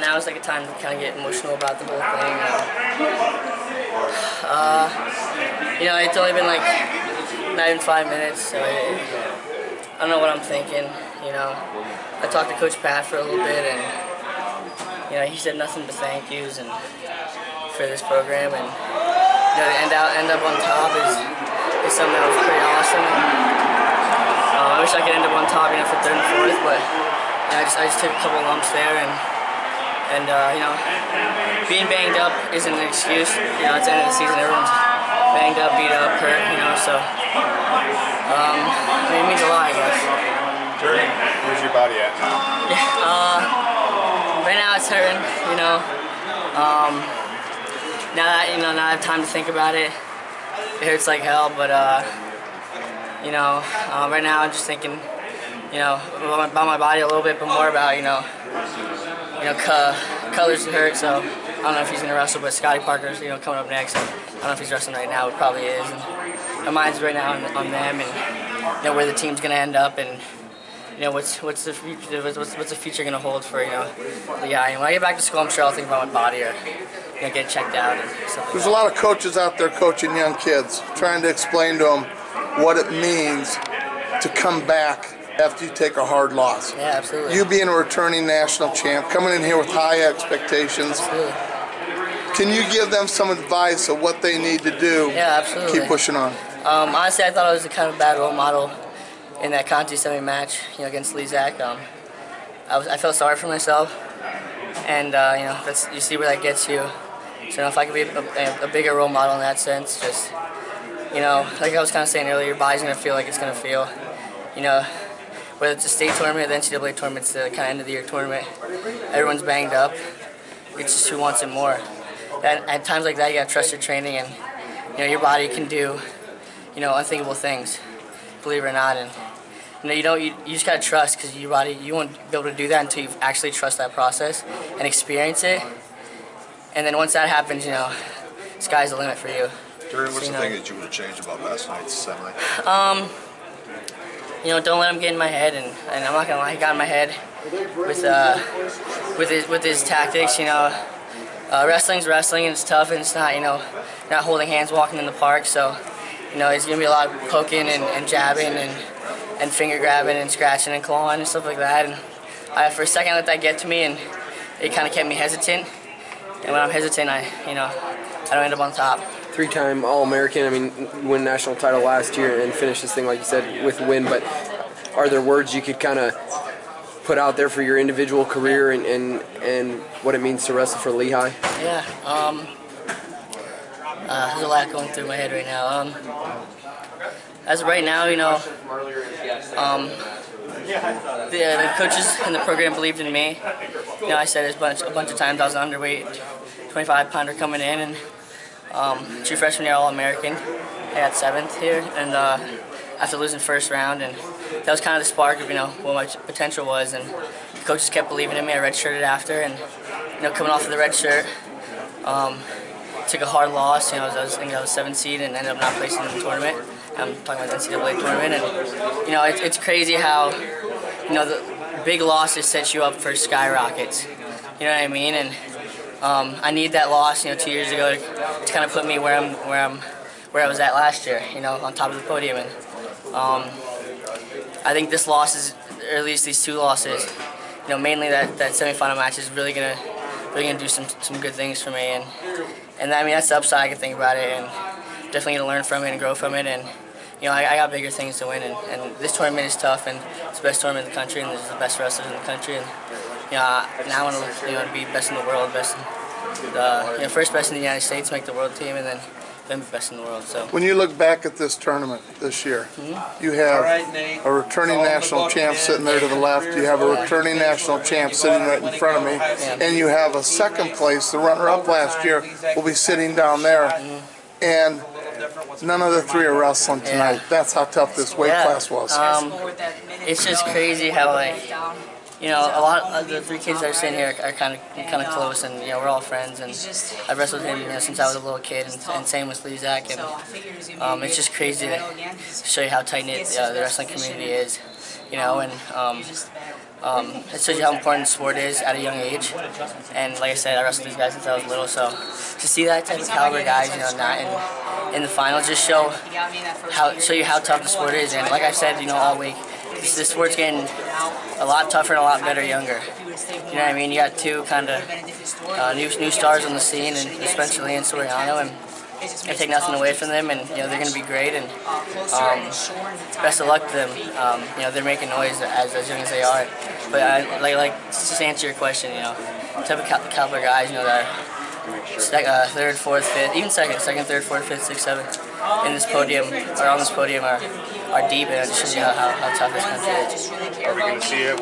now is like a time to kind of get emotional about the whole thing. It's only been like not even 5 minutes, so I don't know what I'm thinking. I talked to Coach Pat for a little bit, and he said nothing but thank yous and for this program, and to end up on top is something that was pretty awesome. I wish I could end up on top, for third and fourth, but I just took a couple lumps there, and being banged up isn't an excuse. It's the end of the season, everyone's banged up, beat up, hurt, so it means a lot, I guess. Darian, where's your body at now? Right now it's hurting, now that now I have time to think about it, it hurts like hell, but right now I'm just thinking, about my body a little bit, but more about, Colors hurt, so I don't know if he's going to wrestle, but Scotty Parker's, coming up next. I don't know if he's wrestling right now, it probably is. And my mind's right now on them, and where the team's going to end up, and what's the future going to hold for Lehigh. And when I get back to school, I'm sure I'll think about my body or get checked out and stuff. There's a lot of coaches out there coaching young kids, trying to explain to them what it means to come back after you take a hard loss. Yeah, absolutely. You being a returning national champ, coming in here with high expectations. Absolutely. Can you give them some advice of what they need to do? Yeah, absolutely. Keep pushing on. Honestly, I thought I was a kind of bad role model in that Conti semi match, against Lehigh. I felt sorry for myself, and you see where that gets you. So if I could be a bigger role model in that sense, just like I was kind of saying earlier, your body's gonna feel like it's gonna feel. Whether it's a state tournament or the NCAA tournament, it's the kind of end of the year tournament. Everyone's banged up. It's just who wants it more. At times like that, you gotta trust your training, and your body can do unthinkable things, believe it or not. And you just gotta trust, because your body, you won't be able to do that until you actually trust that process and experience it. And then once that happens, sky's the limit for you. Darian, what's the thing that you would have changed about last night's semi? Don't let him get in my head, and I'm not gonna lie, he got in my head with his tactics. Wrestling's wrestling, and it's tough, and it's not not holding hands walking in the park. So it's gonna be a lot of poking and jabbing and finger grabbing and scratching and clawing and stuff like that. And for a second I let that get to me, and it kind of kept me hesitant. And when I'm hesitant, I don't end up on top. Three-time All-American. I mean, win national title last year and finish this thing, like you said, with a win. But are there words you could kind of put out there for your individual career and what it means to wrestle for Lehigh? Yeah. There's a lot going through my head right now. As of right now, the coaches in the program believed in me. I said it a bunch of times I was an underweight 25-pounder coming in, and true freshman year All-American. I got 7th here, and after losing first round, and that was kind of the spark of what my potential was, and the coaches kept believing in me. I redshirted after, and coming off of the red shirt, took a hard loss. I was 7th seed and ended up not placing in the tournament. I'm talking about the NCAA tournament, and it's crazy how the big losses set you up for skyrockets. You know what I mean? And I need that loss, 2 years ago, to kind of put me where I was at last year, on top of the podium. And I think this loss is, or at least these 2 losses, mainly that semifinal match is really gonna do some good things for me. And I mean, that's the upside I can think about it, and definitely gonna learn from it and grow from it. And I got bigger things to win, and this tournament is tough, and it's the best tournament in the country, and there's the best wrestlers in the country. And now I want to be best in the world, first best in the United States, make the world team, and then best in the world. So when you look back at this tournament this year, you have a returning national champ sitting there to the left, you have a returning national champ sitting right in front of me, and you have a second place, the runner-up last year, will be sitting down there, and none of the 3 are wrestling tonight. That's how tough this weight class was. It's just crazy how a lot of the 3 kids that are sitting here are kind of close, and we're all friends, and I've wrestled him since I was a little kid, and same with Lehigh, and it's just crazy to show you how tight knit the wrestling community is, and It shows you how important the sport is at a young age. And like I said, I wrestled these guys since I was little, so to see that type of caliber guys, not in the finals, just show you how tough the sport is. And like I said, all week, this sport's getting a lot tougher and a lot better younger. You know what I mean? You got two kind of new stars on the scene, and especially in Soriano, and I take nothing away from them, and they're going to be great, and best of luck to them. They're making noise as young as they are. But like just to answer your question, type of caliber guys, that are third, fourth, fifth, even second, third, fourth, fifth, sixth, seventh in this podium or on this podium are deep, and it shows you how tough this country is. Are we going to see it?